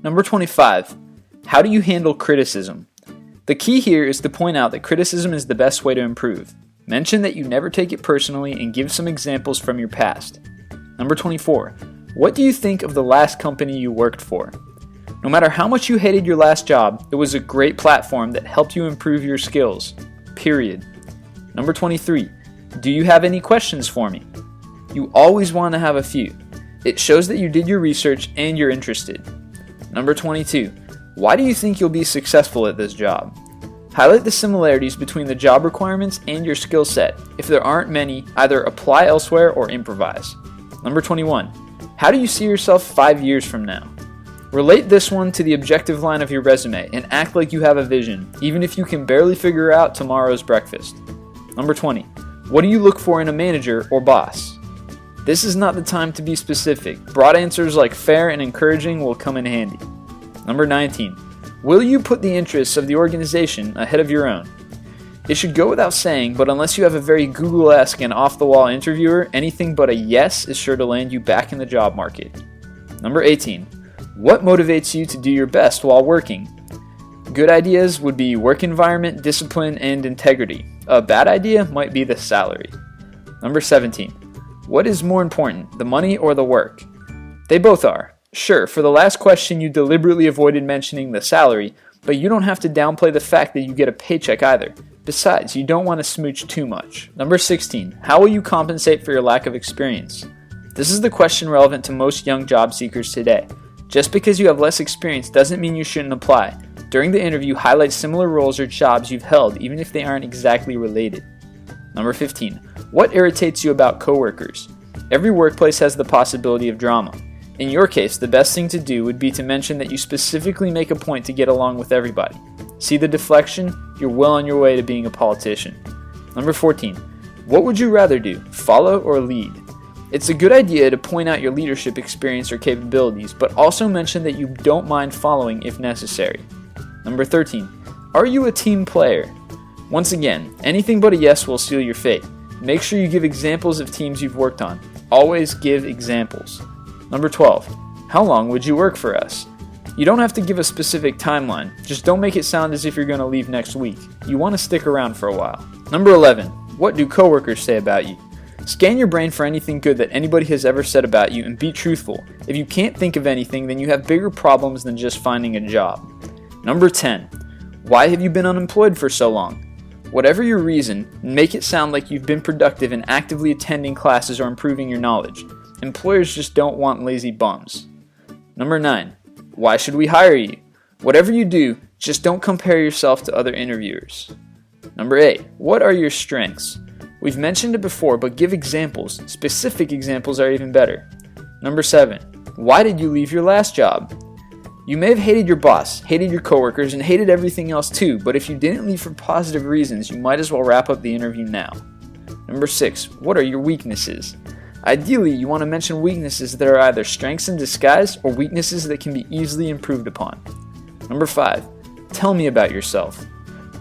Number 25. How do you handle criticism? The key here is to point out that criticism is the best way to improve. Mention that you never take it personally and give some examples from your past. Number 24. What do you think of the last company you worked for? No matter how much you hated your last job, it was a great platform that helped you improve your skills. Period. Number 23. Do you have any questions for me? You always want to have a few. It shows that you did your research and you're interested. Number 22. Why do you think you'll be successful at this job? Highlight the similarities between the job requirements and your skill set. If there aren't many, either apply elsewhere or improvise. Number 21. How do you see yourself 5 years from now? Relate this one to the objective line of your resume and act like you have a vision, even if you can barely figure out tomorrow's breakfast. Number 20. What do you look for in a manager or boss? This is not the time to be specific. Broad answers like fair and encouraging will come in handy. Number 19. Will you put the interests of the organization ahead of your own? It should go without saying, but unless you have a very Google-esque and off-the-wall interviewer, anything but a yes is sure to land you back in the job market. Number 18. What motivates you to do your best while working? Good ideas would be work environment, discipline, and integrity. A bad idea might be the salary. Number 17. What is more important, the money or the work? They both are. Sure, for the last question you deliberately avoided mentioning the salary, but you don't have to downplay the fact that you get a paycheck either. Besides, you don't want to smooch too much. Number 16. How will you compensate for your lack of experience? This is the question relevant to most young job seekers today. Just because you have less experience doesn't mean you shouldn't apply. During the interview, highlight similar roles or jobs you've held, even if they aren't exactly related. Number 15. What irritates you about coworkers? Every workplace has the possibility of drama. In your case, the best thing to do would be to mention that you specifically make a point to get along with everybody. See the deflection? You're well on your way to being a politician. Number 14. What would you rather do, follow or lead? It's a good idea to point out your leadership experience or capabilities, but also mention that you don't mind following if necessary. Number 13. Are you a team player? Once again, anything but a yes will seal your fate. Make sure you give examples of teams you've worked on. Always give examples. Number 12. How long would you work for us? You don't have to give a specific timeline. Just don't make it sound as if you're going to leave next week. You want to stick around for a while. Number 11. What do coworkers say about you? Scan your brain for anything good that anybody has ever said about you and be truthful. If you can't think of anything, then you have bigger problems than just finding a job. Number 10. Why have you been unemployed for so long? Whatever your reason, make it sound like you've been productive in actively attending classes or improving your knowledge. Employers just don't want lazy bums. Number 9. Why should we hire you? Whatever you do, just don't compare yourself to other interviewers. Number 8. What are your strengths? We've mentioned it before, but give examples. Specific examples are even better. Number 7. Why did you leave your last job? You may have hated your boss, hated your coworkers, and hated everything else too, but if you didn't leave for positive reasons, you might as well wrap up the interview now. Number 6. What are your weaknesses? Ideally, you want to mention weaknesses that are either strengths in disguise or weaknesses that can be easily improved upon. Number 5. Tell me about yourself.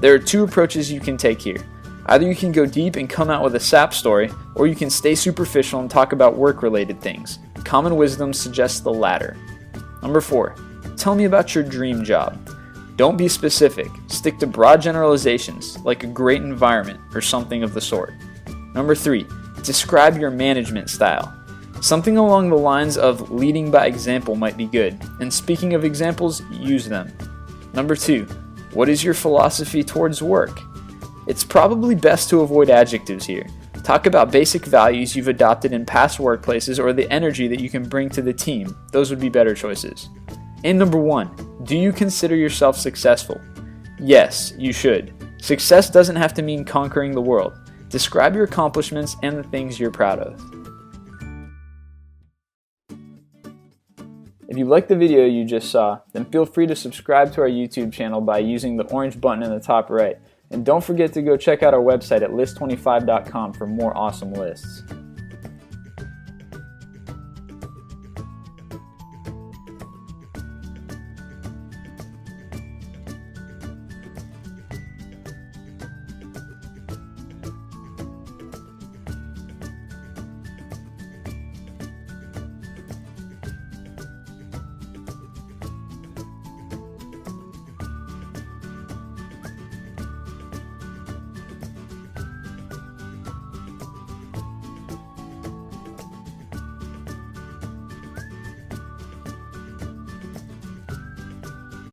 There are two approaches you can take here. Either you can go deep and come out with a sap story, or you can stay superficial and talk about work-related things. Common wisdom suggests the latter. Number 4. Tell me about your dream job. Don't be specific. Stick to broad generalizations, like a great environment or something of the sort. Number 3. Describe your management style. Something along the lines of leading by example might be good, and speaking of examples, use them. Number 2. What is your philosophy towards work? It's probably best to avoid adjectives here. Talk about basic values you've adopted in past workplaces or the energy that you can bring to the team. Those would be better choices. And number 1. Do you consider yourself successful? Yes, you should. Success doesn't have to mean conquering the world. Describe your accomplishments and the things you're proud of. If you liked the video you just saw, then feel free to subscribe to our YouTube channel by using the orange button in the top right. And don't forget to go check out our website at list25.com for more awesome lists.